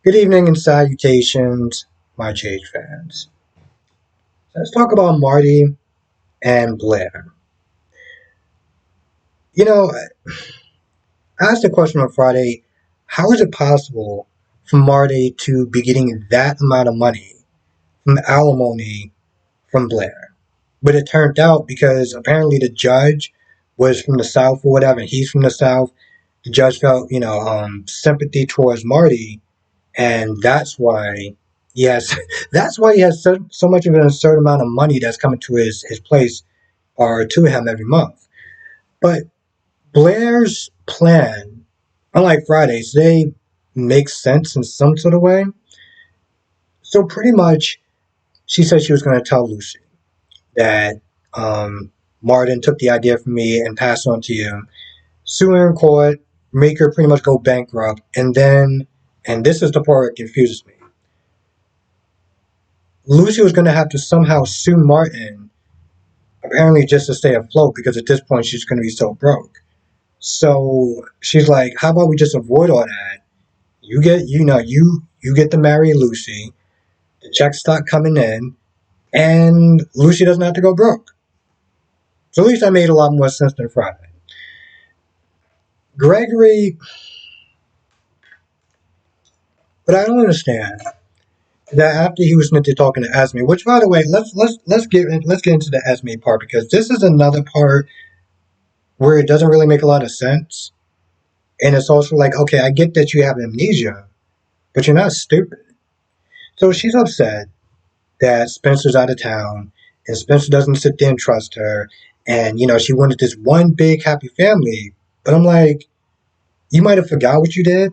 Good evening and salutations, my Chage fans. Let's talk about Marty and Blair. You know, I asked the question on Friday, how is it possible for Marty to be getting that amount of money from alimony from Blair? But it turned out because apparently the judge was from the South or whatever, and he's from the South. The judge felt, sympathy towards Marty, and that's why he has that's why he has so much of an absurd amount of money that's coming to his place or to him every month. But Blair's plan, unlike Friday's, they make sense in some sort of way. So pretty much, she said she was going to tell Lucy that Martin took the idea from me and passed on to you, sue her in court, make her pretty much go bankrupt, and then, and this is the part that confuses me, Lucy was going to have to somehow sue Martin, apparently just to stay afloat, because at this point she's going to be so broke. So she's like, "How about we just avoid all that? You get to marry Lucy. The checks start coming in, and Lucy doesn't have to go broke." So at least that made a lot more sense than Friday. Gregory, but I don't understand that after he was talking to Esme, which by the way, let's get into the Esme part because this is another part where it doesn't really make a lot of sense. And it's also like, okay, I get that you have amnesia, but you're not stupid. So she's upset that Spencer's out of town and Spencer doesn't sit there and trust her. And, she wanted this one big happy family. But I'm like, you might have forgot what you did,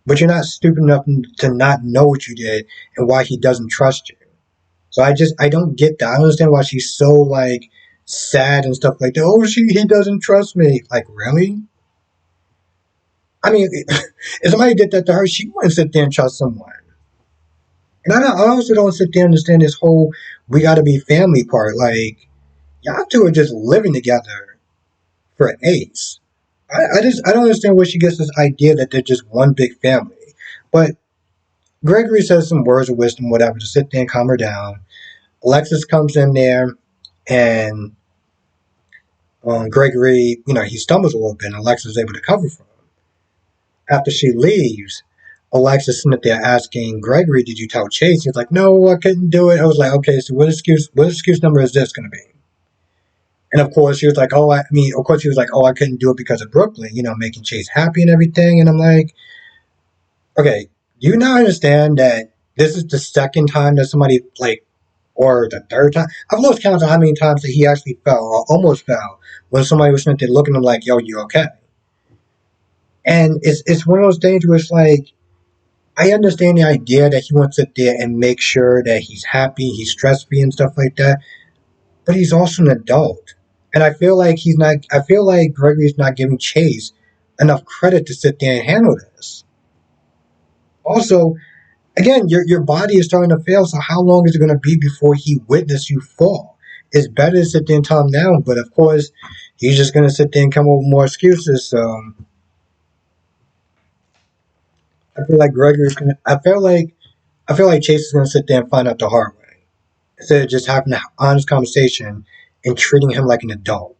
but you're not stupid enough to not know what you did and why he doesn't trust you. So I don't get that. I don't understand why she's so like sad and stuff like that. Oh, he doesn't trust me. Like, really? I mean, if somebody did that to her, she wouldn't sit there and trust someone. And I also don't sit there and understand this whole we gotta be family part. Like, y'all two are just living together for Ace. I don't understand where she gets this idea that they're just one big family. But Gregory says some words of wisdom, whatever, to sit there and calm her down. Alexis comes in there and Gregory, he stumbles a little bit and Alexis is able to cover for him. After she leaves, Alexis sitting there asking Gregory, "Did you tell Chase?" He's like, "No, I couldn't do it." I was like, "Okay, so what excuse number is this going to be?" And of course, she was like, of course, she was like, "Oh, I couldn't do it because of Brooklyn, making Chase happy and everything." And I'm like, "Okay, do you now understand that this is the second time that somebody like, or the third time? I've lost count of how many times that he actually fell or almost fell when somebody was sitting there looking at him like, 'Yo, you okay?'" And it's one of those things where it's like, I understand the idea that he wants to sit there and make sure that he's happy, he's stress free and stuff like that, but he's also an adult. And I feel like Gregory's not giving Chase enough credit to sit there and handle this. Also, again, your body is starting to fail, so how long is it gonna be before he witnessed you fall? It's better to sit there and calm down, but of course he's just gonna sit there and come up with more excuses, so I feel like Gregory's gonna I feel like Chase is gonna sit there and find out the hard way instead of just having an honest conversation and treating him like an adult.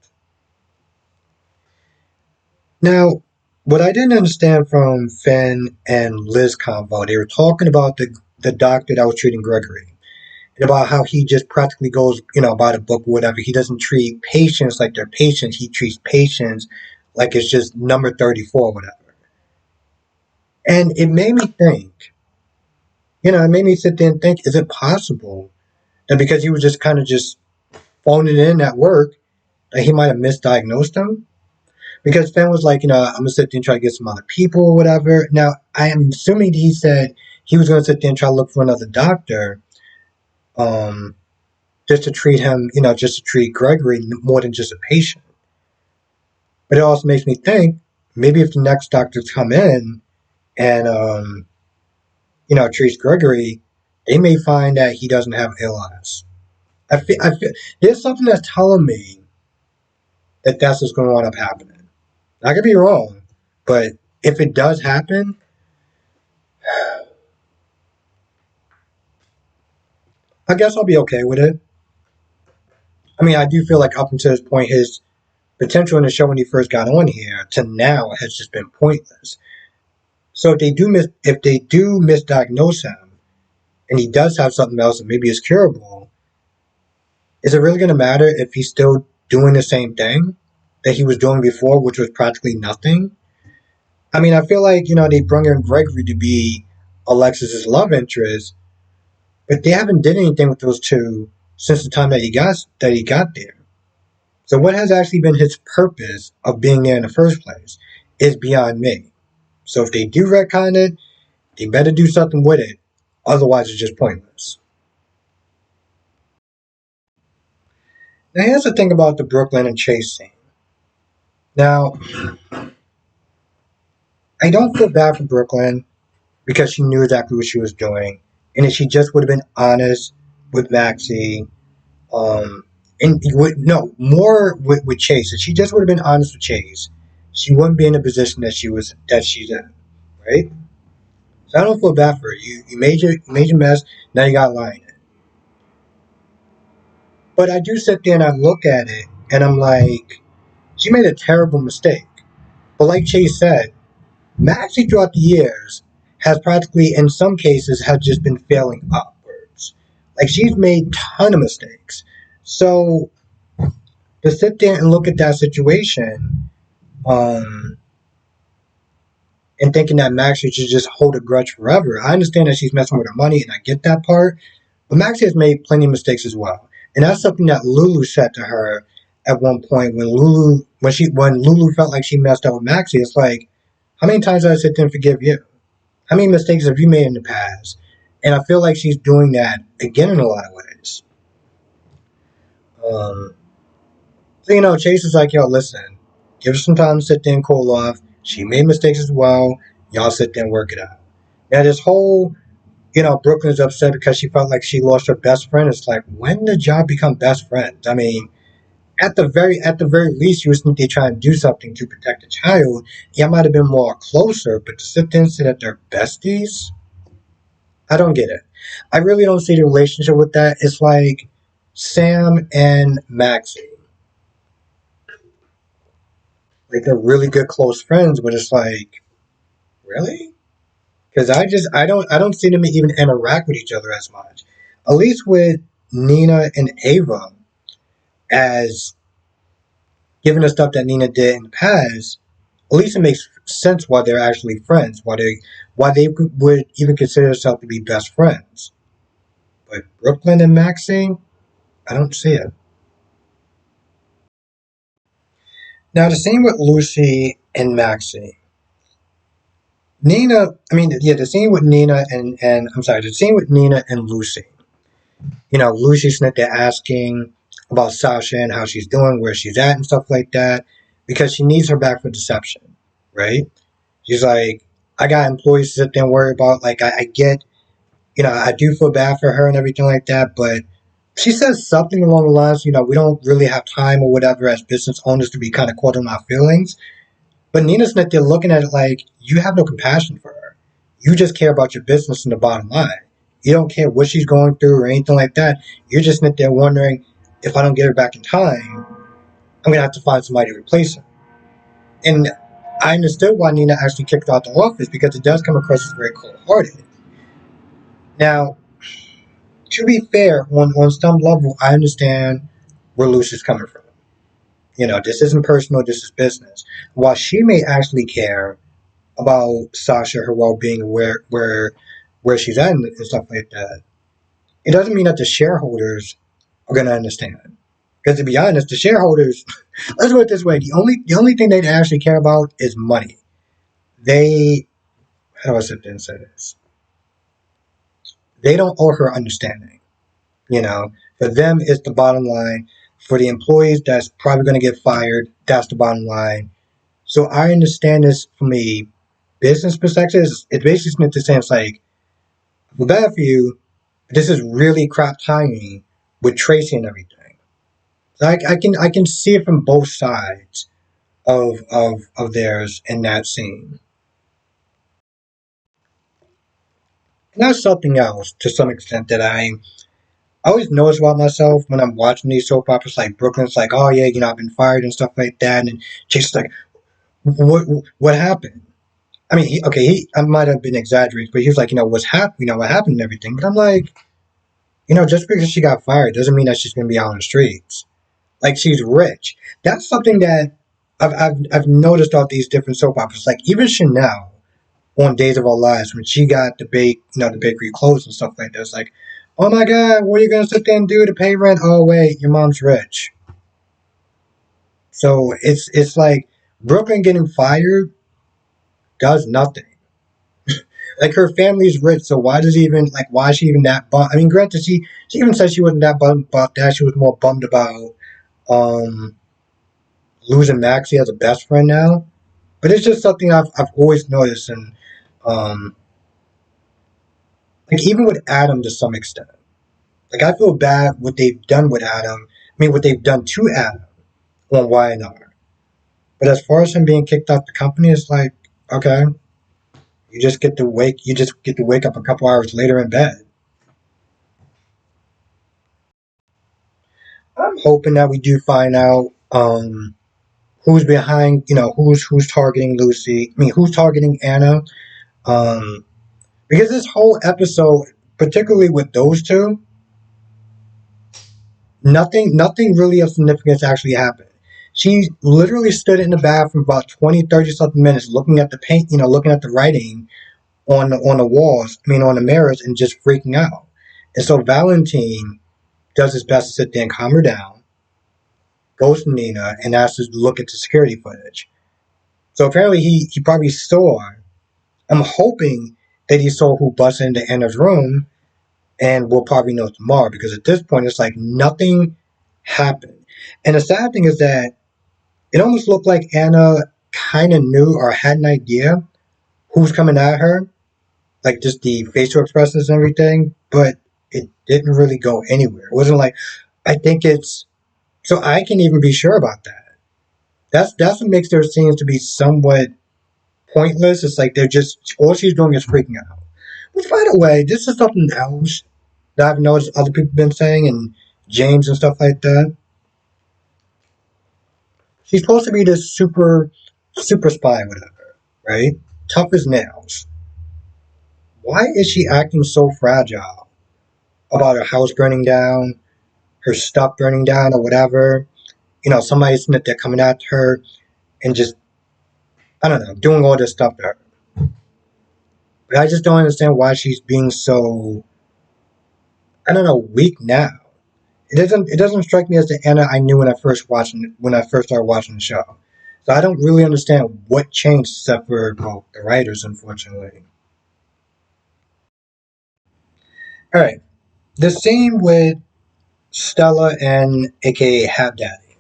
Now, what I didn't understand from Finn and Liz convo, they were talking about the doctor that was treating Gregory and about how he just practically goes, by the book or whatever. He doesn't treat patients like they're patients. He treats patients like it's just number 34 or whatever. And it made me think, it made me sit there and think, is it possible that because he was just kind of just phoning it in at work, that he might have misdiagnosed him? Because Finn was like, I'm gonna sit there and try to get some other people or whatever. Now, I am assuming he said he was gonna sit there and try to look for another doctor, um, just to treat him, just to treat Gregory more than just a patient. But it also makes me think maybe if the next doctors come in and treats Gregory, they may find that he doesn't have ALS. I feel there's something that's telling me that that's what's going to wind up happening. I could be wrong, but if it does happen, I guess I'll be okay with it. I mean, I do feel like up until this point, his potential in the show when he first got on here to now has just been pointless. So if they do misdiagnose him, and he does have something else and maybe it's curable, is it really going to matter if he's still doing the same thing that he was doing before, which was practically nothing? I mean, I feel like they bring in Gregory to be Alexis's love interest, but they haven't did anything with those two since the time that he got there. So what has actually been his purpose of being there in the first place is beyond me. So if they do retcon it, they better do something with it. Otherwise, it's just pointless. Now, here's the thing about the Brooklyn and Chase scene. Now, I don't feel bad for Brooklyn because she knew exactly what she was doing. And if she just would have been honest with Maxie, um, and no, more with Chase, if she just would have been honest with Chase, she wouldn't be in the position that she's in, right? So I don't feel bad for her. You made your mess, now you got lying. But I do sit there and I look at it and I'm like, she made a terrible mistake. But like Chase said, Maxie throughout the years has practically, in some cases, has just been failing upwards. Like she's made ton of mistakes. So to sit there and look at that situation, um, and thinking that Maxie should just hold a grudge forever, I understand that she's messing with her money, and I get that part. But Maxie has made plenty of mistakes as well, and that's something that Lulu said to her at one point when Lulu felt like she messed up with Maxie. It's like, how many times did I sit there and forgive you? How many mistakes have you made in the past? And I feel like she's doing that again in a lot of ways. Um, so Chase is like, yo, listen, give her some time to sit there and cool off. She made mistakes as well. Y'all sit there and work it out. Now this whole Brooklyn's upset because she felt like she lost her best friend. It's like, when did y'all become best friends? I mean, at the very least, you was think they try and do something to protect the child. Y'all might have been more closer, but to sit there and say that they're besties, I don't get it. I really don't see the relationship with that. It's like Sam and Maxie. Like they're really good close friends, but it's like, really? Because I don't see them even interact with each other as much. At least with Nina and Ava, as given the stuff that Nina did in the past, at least it makes sense why they're actually friends, why they would even consider themselves to be best friends. But Brooklyn and Maxine, I don't see it. Now the same with Lucy and Maxine. The scene with Nina and I'm sorry, the scene with Nina and Lucy. Lucy's sitting there asking about Sasha and how she's doing, where she's at, and stuff like that, because she needs her back for deception, right? She's like, I got employees to sit there and worry about. Like, I get, I do feel bad for her and everything like that, but she says something along the lines, we don't really have time or whatever as business owners to be kind of caught in our feelings. But Nina's not there looking at it like, you have no compassion for her. You just care about your business and the bottom line. You don't care what she's going through or anything like that. You're just not there wondering, if I don't get her back in time, I'm going to have to find somebody to replace her. And I understood why Nina actually kicked her out the office because it does come across as very cold hearted. Now, to be fair, on some level, I understand where Lucy's coming from. This isn't personal, this is business. While she may actually care about Sasha, her well being, where she's at and stuff like that, it doesn't mean that the shareholders are gonna understand. Because to be honest, the shareholders, let's put it this way, the only thing they actually care about is money. They How do I sit there and say this? They don't owe her understanding. You know, for them it's the bottom line. For the employees that's probably gonna get fired, that's the bottom line. So I understand this from a business perspective. It's basically the same. It's like, I feel bad for you. This is really crap timing with Tracy and everything. So I can see it from both sides of theirs in that scene. And that's something else to some extent that I always notice about myself when I'm watching these soap operas like Brooklyn's like, oh yeah, I've been fired and stuff like that, and Jason's like, what what happened? I mean, I might have been exaggerating, but he was like, what's happened, what happened and everything. But I'm like, just because she got fired doesn't mean that she's gonna be out on the streets. Like she's rich. That's something that I've noticed all these different soap operas. Like even Chanel on Days of Our Lives when she got the bakery closed and stuff like that. It's like, oh my God, what are you gonna sit there and do to pay rent? Oh wait, your mom's rich. So it's like Brooklyn getting fired does nothing. Like her family's rich, so why is she even that bummed? I mean, granted, she even said she wasn't that bummed about that. She was more bummed about um losing Maxie as a best friend now. But it's just something I've always noticed, and um like even with Adam to some extent. Like I feel bad what they've done with Adam. I mean, what they've done to Adam on Y&R. But as far as him being kicked out the company, it's like okay, you just get to wake up a couple hours later in bed. I'm hoping that we do find out who's behind, who's targeting Lucy. I mean, who's targeting Anna? Um, because this whole episode, particularly with those two, nothing really of significance actually happened. She literally stood in the bathroom about 20, 30 something minutes looking at the paint, looking at the writing on the walls, I mean on the mirrors and just freaking out. And so Valentine does his best to sit there and calm her down, goes to Nina and asks her to look at the security footage. So apparently he probably saw, I'm hoping that he saw who busted into Anna's room and we'll probably know tomorrow because at this point it's like nothing happened. And the sad thing is that it almost looked like Anna kind of knew or had an idea who's coming at her, like just the facial expressions and everything, but it didn't really go anywhere. It wasn't like, I think it's, so I can even be sure about that. That's what makes their scenes to be somewhat pointless. It's like they're just, all she's doing is freaking out. Which, by the way, this is something else that I've noticed other people have been saying, and James and stuff like that. She's supposed to be this super spy, whatever, right? Tough as nails. Why is she acting so fragile about her house burning down, her stuff burning down, or whatever? Somebody's in there coming at her and just, I don't know, doing all this stuff to her. But I just don't understand why she's being so, I don't know, weak now. It doesn't strike me as the Anna I knew when I first started watching the show. So I don't really understand what changed except for the writers, unfortunately. All right, the same with Stella and AKA Have Daddy,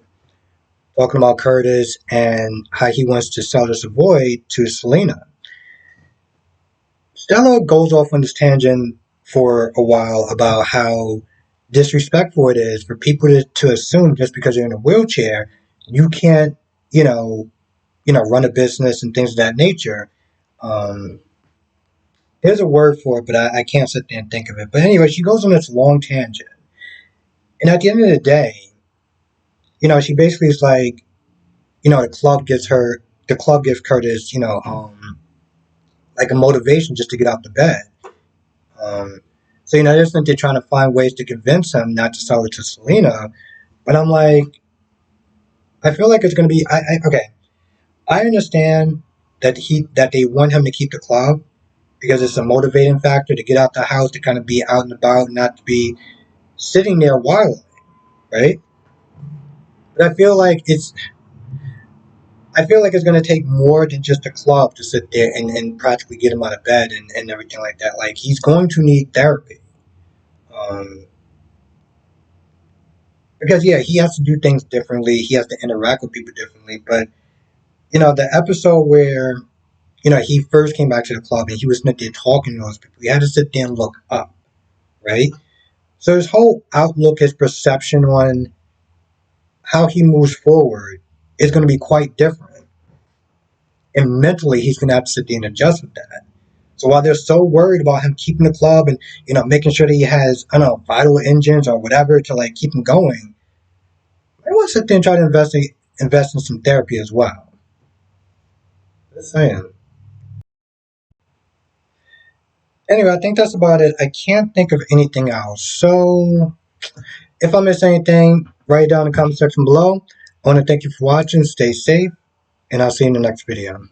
talking about Curtis and how he wants to sell the Savoy to Selena. Stella goes off on this tangent for a while about how disrespectful it is for people to assume just because you're in a wheelchair you can't, you know, run a business and things of that nature. Um, there's a word for it, but I can't sit there and think of it. But anyway, she goes on this long tangent, and at the end of the day, she basically is like, the club gives Curtis, like a motivation just to get out the bed. Um, so I just think they're trying to find ways to convince him not to sell it to Selena. But I'm like, I feel like it's going to be. Okay. I understand that they want him to keep the club because it's a motivating factor to get out the house to kind of be out and about, not to be sitting there wilding, right? But I feel like it's going to take more than just a club to sit there and practically get him out of bed and everything like that. Like he's going to need therapy. Um, because yeah, he has to do things differently. He has to interact with people differently. But the episode where he first came back to the club and he was not there talking to those people, he had to sit there and look up, right? So his whole outlook, his perception on how he moves forward is going to be quite different. And mentally, he's going to have to sit there and adjust with that. So while they're so worried about him keeping the club and making sure that he has, I don't know, vital engines or whatever to like keep him going, I want to sit there and try to invest in some therapy as well. Just saying. Anyway, I think that's about it. I can't think of anything else. So if I miss anything, write it down in the comment section below. I want to thank you for watching. Stay safe, and I'll see you in the next video.